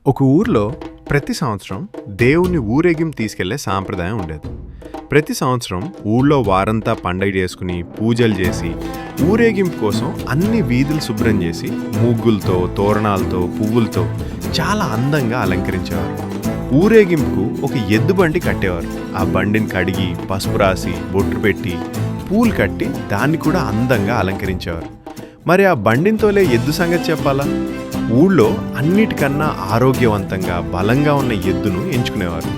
ఒక ఊర్లో ప్రతి సంవత్సరం దేవుని ఊరేగింపు తీసుకెళ్లే సాంప్రదాయం ఉండేది. ప్రతి సంవత్సరం ఊళ్ళో వారంతా పండగ చేసుకుని పూజలు చేసి ఊరేగింపు కోసం అన్ని వీధులు శుభ్రం చేసి ముగ్గులతో, తోరణాలతో, పువ్వులతో చాలా అందంగా అలంకరించేవారు. ఊరేగింపుకు ఒక ఎద్దు బండి కట్టేవారు. ఆ బండిని కడిగి పసుపు రాసి బొట్టు పెట్టి పూలు కట్టి దాన్ని కూడా అందంగా అలంకరించేవారు. మరి ఆ బండితోలే ఎద్దు సంగతి చెప్పాలా? ఊళ్ళో అన్నిటికన్నా ఆరోగ్యవంతంగా బలంగా ఉన్న ఎద్దును ఎంచుకునేవారు.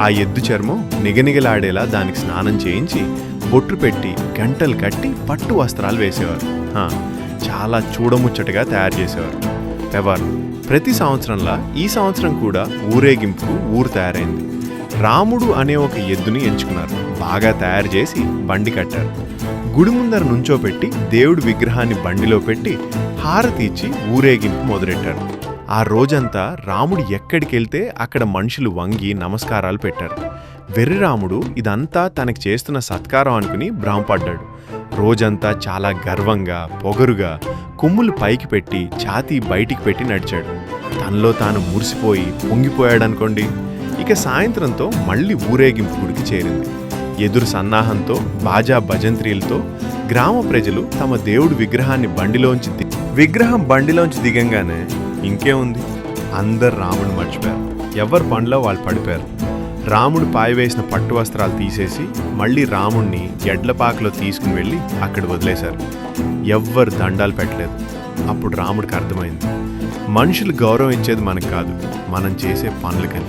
ఆ ఎద్దు చర్మం నిగనిగలాడేలా దానికి స్నానం చేయించి బొట్టు పెట్టి గంటలు కట్టి పట్టు వస్త్రాలు వేసేవారు. చాలా చూడముచ్చటగా తయారు చేసేవారు. ఎవరు ప్రతి సంవత్సరంలా ఈ సంవత్సరం కూడా ఊరేగింపుకు ఊరు తయారైంది. రాముడు అనే ఒక ఎద్దుని ఎంచుకున్నారు. బాగా తయారు చేసి బండి కట్టారు. గుడి ముందర నుంచోపెట్టి దేవుడి విగ్రహాన్ని బండిలో పెట్టి హారతి ఇచ్చి ఊరేగింపు మొదలెట్టారు. ఆ రోజంతా రాముడు ఎక్కడికి వెళ్తే అక్కడ మనుషులు వంగి నమస్కారాలు పెట్టారు. వెర్రి రాముడు ఇదంతా తనకి చేస్తున్న సత్కారం అనుకుని భ్రమపడ్డాడు. రోజంతా చాలా గర్వంగా పొగరుగా కొమ్ములు పైకి పెట్టి ఛాతీ బయటికి పెట్టి నడిచాడు. తనలో తాను మురిసిపోయి పొంగిపోయాడనుకోండి. ఇక సాయంత్రంతో మళ్ళీ ఊరేగింపు గుడికి చేరింది. ఎదురు సన్నాహంతో బాజా భజంత్రీలతో గ్రామ ప్రజలు తమ దేవుడి విగ్రహం బండిలోంచి దిగంగానే ఇంకేముంది, అందరు రాముడిని మర్చిపోయారు. ఎవరి బండిలో వాళ్ళు పడిపోయారు. రాముడు పాయవేసిన పట్టు వస్త్రాలు తీసేసి మళ్ళీ రాముడిని ఎడ్లపాకలో తీసుకుని వెళ్ళి అక్కడ వదిలేశారు. ఎవ్వరు దండాలు పెట్టలేదు. అప్పుడు రాముడికి అర్థమైంది, మనుషులు గౌరవం ఇచ్చేది మనకు కాదు, మనం చేసే పనులకని.